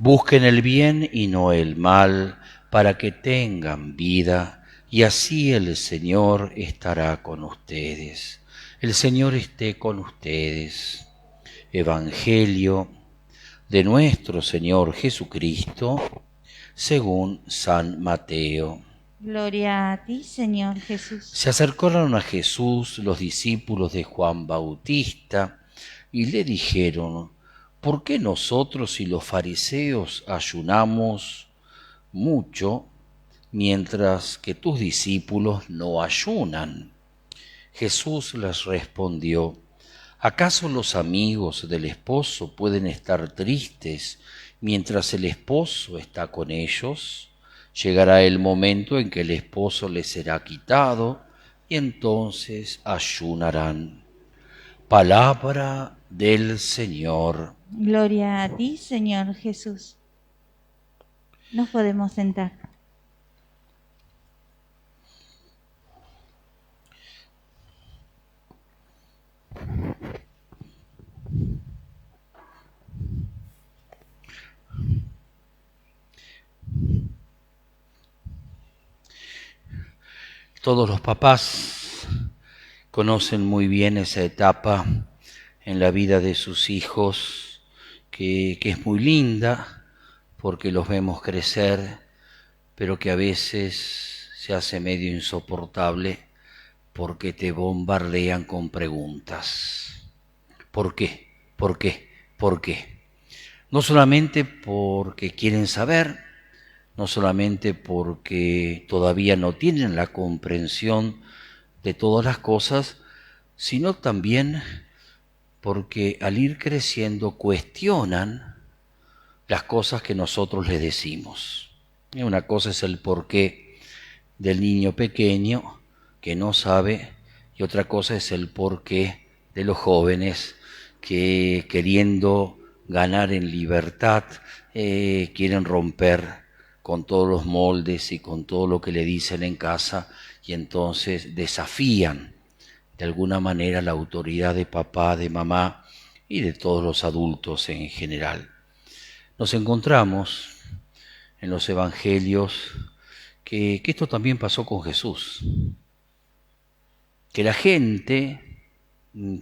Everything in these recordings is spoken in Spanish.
Busquen el bien y no el mal, para que tengan vida, y así el Señor estará con ustedes. El Señor esté con ustedes. Evangelio de nuestro Señor Jesucristo, según San Mateo. Gloria a ti, Señor Jesús. Se acercaron a Jesús los discípulos de Juan Bautista y le dijeron: ¿por qué nosotros y los fariseos ayunamos mucho, mientras que tus discípulos no ayunan? Jesús les respondió: ¿acaso los amigos del esposo pueden estar tristes mientras el esposo está con ellos? Llegará el momento en que el esposo les será quitado y entonces ayunarán. Palabra del Señor. Gloria a ti, Señor Jesús. Nos podemos sentar. Todos los papás conocen muy bien esa etapa en la vida de sus hijos, que es muy linda porque los vemos crecer, pero que a veces se hace medio insoportable porque te bombardean con preguntas. ¿Por qué? ¿Por qué? ¿Por qué? No solamente porque quieren saber, no solamente porque todavía no tienen la comprensión de todas las cosas, sino también porque al ir creciendo cuestionan las cosas que nosotros les decimos. Y una cosa es el porqué del niño pequeño que no sabe, y otra cosa es el porqué de los jóvenes que, queriendo ganar en libertad, quieren romper con todos los moldes y con todo lo que le dicen en casa, y entonces desafían de alguna manera la autoridad de papá, de mamá y de todos los adultos en general. Nos encontramos en los evangelios que esto también pasó con Jesús, que la gente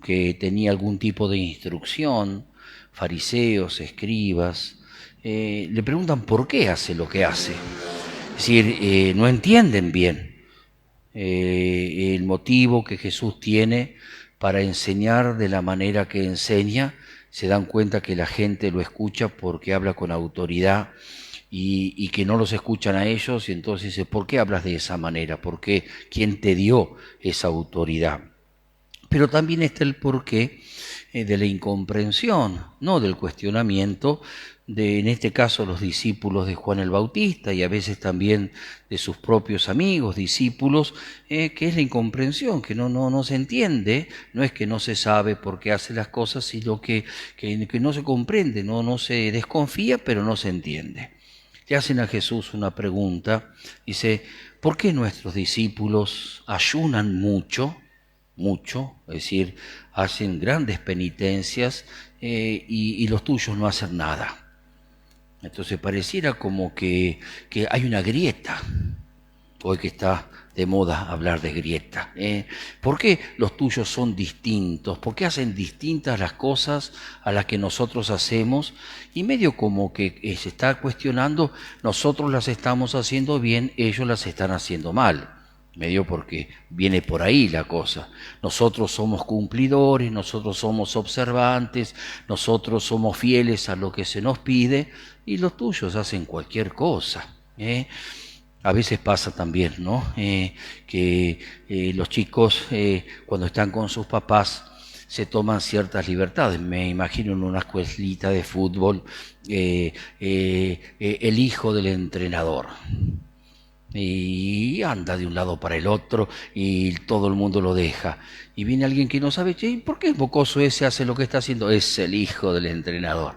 que tenía algún tipo de instrucción, fariseos, escribas, le preguntan por qué hace lo que hace. Es decir, no entienden bien el motivo que Jesús tiene para enseñar de la manera que enseña. Se dan cuenta que la gente lo escucha porque habla con autoridad y que no los escuchan a ellos, y entonces dice: ¿por qué hablas de esa manera? ¿Por qué? ¿Quién te dio esa autoridad? Pero también está el porqué de la incomprensión, no del cuestionamiento de, en este caso, los discípulos de Juan el Bautista, y a veces también de sus propios amigos, discípulos, que es la incomprensión, que no se entiende. No es que no se sabe por qué hace las cosas, sino que no se comprende, no se desconfía, pero no se entiende. Le hacen a Jesús una pregunta, dice: ¿por qué nuestros discípulos ayunan mucho? Mucho, es decir, hacen grandes penitencias, y los tuyos no hacen nada. Entonces pareciera como que hay una grieta, hoy que está de moda hablar de grieta. ¿Por qué los tuyos son distintos? ¿Por qué hacen distintas las cosas a las que nosotros hacemos? Y medio como que se está cuestionando: nosotros las estamos haciendo bien, ellos las están haciendo mal. Medio porque viene por ahí la cosa. Nosotros somos cumplidores, nosotros somos observantes, nosotros somos fieles a lo que se nos pide, y los tuyos hacen cualquier cosa. A veces pasa también, ¿no? Que los chicos, cuando están con sus papás, se toman ciertas libertades. Me imagino en una escuelita de fútbol, el hijo del entrenador, y anda de un lado para el otro y todo el mundo lo deja. Y viene alguien que no sabe: che, ¿por qué el mocoso ese hace lo que está haciendo? Es el hijo del entrenador.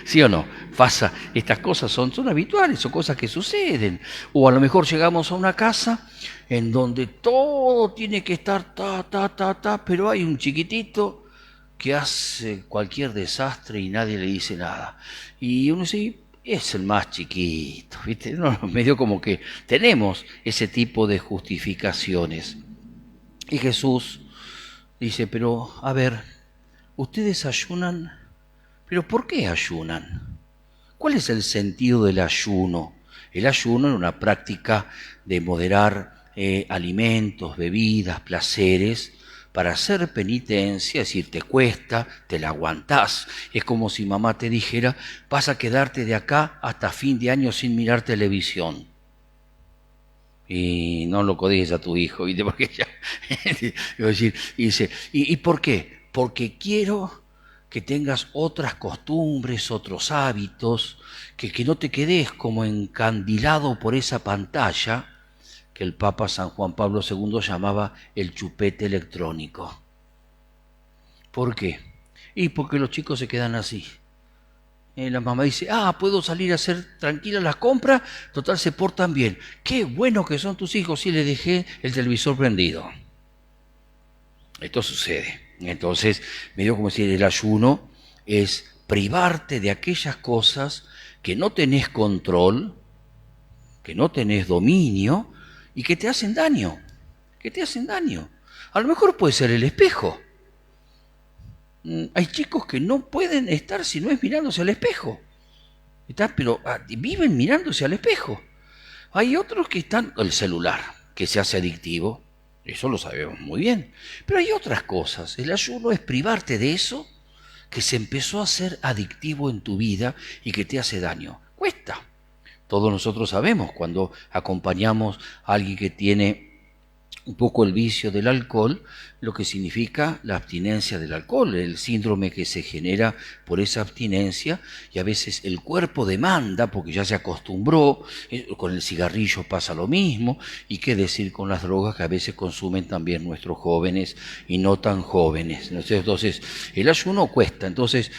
¿Sí o no? Pasa, estas cosas son habituales, son cosas que suceden. O a lo mejor llegamos a una casa en donde todo tiene que estar pero hay un chiquitito que hace cualquier desastre y nadie le dice nada. Y uno dice: es el más chiquito, ¿viste? No, medio como que tenemos ese tipo de justificaciones. Y Jesús dice, pero a ver, ustedes ayunan, pero ¿por qué ayunan? ¿Cuál es el sentido del ayuno? El ayuno es una práctica de moderar alimentos, bebidas, placeres, para hacer penitencia, es decir, te cuesta, te la aguantás. Es como si mamá te dijera, vas a quedarte de acá hasta fin de año sin mirar televisión. Y no lo codices a tu hijo, ¿viste? Porque ya, decir, y dice, ¿y por qué? Porque quiero que tengas otras costumbres, otros hábitos, que no te quedes como encandilado por esa pantalla que el Papa San Juan Pablo II llamaba el chupete electrónico. ¿Por qué? Y porque los chicos se quedan así. La mamá dice, puedo salir a hacer tranquila las compras, total se portan bien. Qué bueno que son tus hijos, sí, le dejé el televisor prendido. Esto sucede. Entonces, medio como decir, el ayuno es privarte de aquellas cosas que no tenés control, que no tenés dominio y que te hacen daño, A lo mejor puede ser el espejo. Hay chicos que no pueden estar si no es mirándose al espejo. Pero viven mirándose al espejo. Hay otros que están, el celular, que se hace adictivo, eso lo sabemos muy bien. Pero hay otras cosas. El ayuno es privarte de eso que se empezó a hacer adictivo en tu vida y que te hace daño. Cuesta. Todos nosotros sabemos cuando acompañamos a alguien que tiene un poco el vicio del alcohol, lo que significa la abstinencia del alcohol, el síndrome que se genera por esa abstinencia, y a veces el cuerpo demanda, porque ya se acostumbró, con el cigarrillo pasa lo mismo, y qué decir con las drogas que a veces consumen también nuestros jóvenes y no tan jóvenes. Entonces, el ayuno cuesta. Entonces,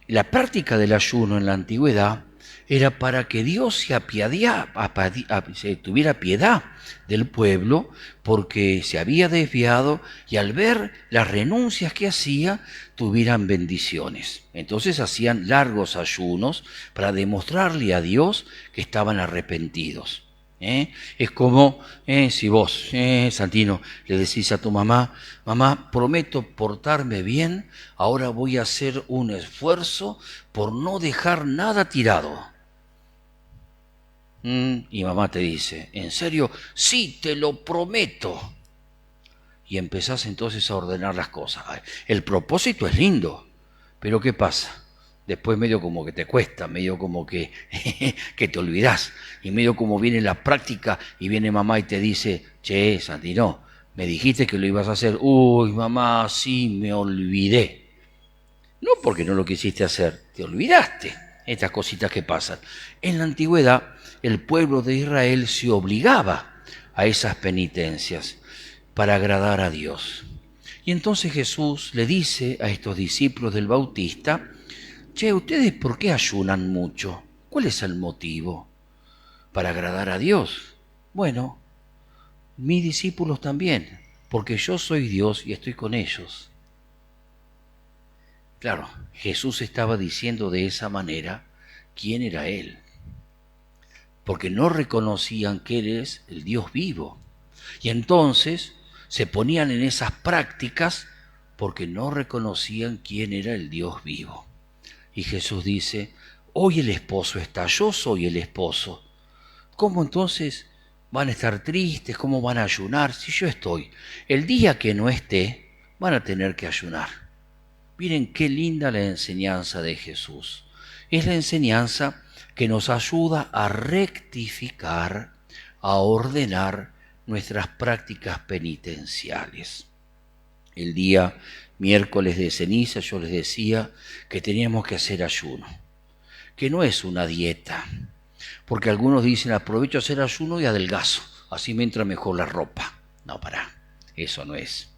la práctica del ayuno en la antigüedad era para que Dios se tuviera piedad del pueblo, porque se había desviado y al ver las renuncias que hacía, tuvieran bendiciones. Entonces hacían largos ayunos para demostrarle a Dios que estaban arrepentidos. Es como si vos, Santino, le decís a tu mamá, mamá, prometo portarme bien, ahora voy a hacer un esfuerzo por no dejar nada tirado. Y mamá te dice, ¿en serio? Sí, te lo prometo. Y empezás entonces a ordenar las cosas. El propósito es lindo, pero ¿qué pasa? Después medio como que te cuesta, medio como que, que te olvidás, y medio como viene la práctica y viene mamá y te dice, che, Santino, me dijiste que lo ibas a hacer. Uy, mamá, sí, me olvidé. No porque no lo quisiste hacer, te olvidaste. Estas cositas que pasan. En la antigüedad, el pueblo de Israel se obligaba a esas penitencias para agradar a Dios. Y entonces Jesús le dice a estos discípulos del Bautista, che, ¿ustedes por qué ayunan mucho? ¿Cuál es el motivo? ¿Para agradar a Dios? Bueno, mis discípulos también, porque yo soy Dios y estoy con ellos. Claro, Jesús estaba diciendo de esa manera quién era Él, porque no reconocían que Él es el Dios vivo. Y entonces se ponían en esas prácticas porque no reconocían quién era el Dios vivo. Y Jesús dice, hoy el esposo está, yo soy el esposo. ¿Cómo entonces van a estar tristes? ¿Cómo van a ayunar si yo estoy? El día que no esté, van a tener que ayunar. Miren qué linda la enseñanza de Jesús. Es la enseñanza que nos ayuda a rectificar, a ordenar nuestras prácticas penitenciales. El día miércoles de ceniza yo les decía que teníamos que hacer ayuno, que no es una dieta, porque algunos dicen aprovecho a hacer ayuno y adelgazo, así me entra mejor la ropa. No, pará, eso no es.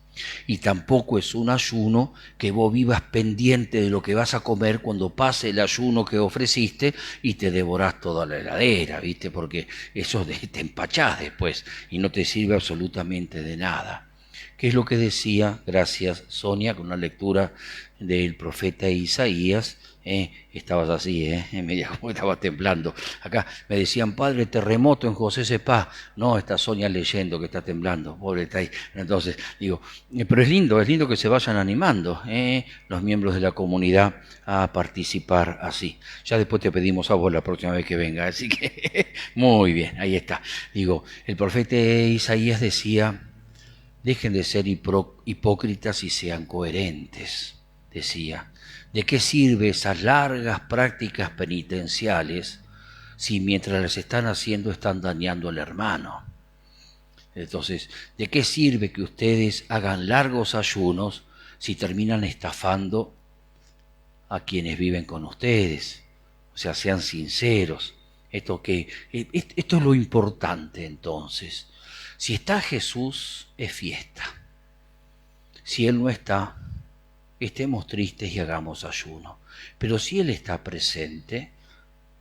Y tampoco es un ayuno que vos vivas pendiente de lo que vas a comer cuando pase el ayuno que ofreciste y te devorás toda la heladera, ¿viste? Porque eso te empachás después y no te sirve absolutamente de nada. ¿Qué es lo que decía, gracias Sonia, con una lectura del profeta Isaías, Estabas así, media como estabas temblando. Acá me decían, padre, terremoto en José Cepaz. No, está Sonia leyendo que está temblando, pobre está ahí. Entonces, digo, pero es lindo que se vayan animando los miembros de la comunidad a participar así. Ya después te pedimos a vos la próxima vez que venga, así que muy bien, ahí está. Digo, el profeta Isaías decía, dejen de ser hipócritas y sean coherentes, decía. ¿De qué sirve esas largas prácticas penitenciales si mientras las están haciendo están dañando al hermano? Entonces, ¿de qué sirve que ustedes hagan largos ayunos si terminan estafando a quienes viven con ustedes? O sea, sean sinceros. Esto es lo importante entonces. Si está Jesús, es fiesta. Si Él no está, estemos tristes y hagamos ayuno. Pero si Él está presente,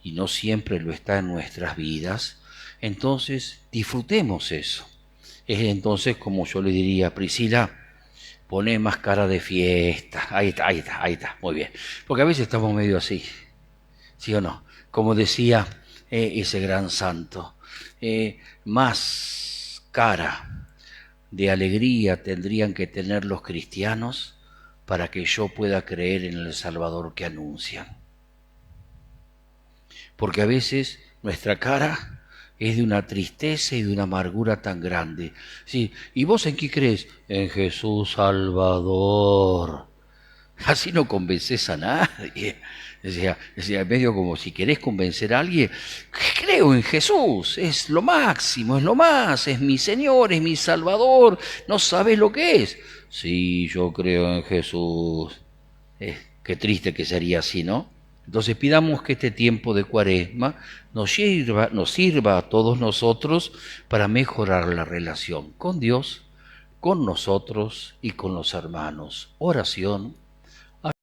y no siempre lo está en nuestras vidas, entonces disfrutemos eso. Es entonces como yo le diría, Priscila, poné más cara de fiesta. Ahí está, muy bien. Porque a veces estamos medio así, ¿sí o no? Como decía ese gran santo, más cara de alegría tendrían que tener los cristianos para que yo pueda creer en el Salvador que anuncian. Porque a veces nuestra cara es de una tristeza y de una amargura tan grande. Sí, ¿y vos en qué crees? En Jesús Salvador. Así no convences a nadie. Decía, medio como si querés convencer a alguien, creo en Jesús, es lo máximo, es lo más, es mi Señor, es mi Salvador, no sabes lo que es. Sí, yo creo en Jesús. Qué triste que sería así, ¿no? Entonces pidamos que este tiempo de Cuaresma nos sirva a todos nosotros para mejorar la relación con Dios, con nosotros y con los hermanos. Oración.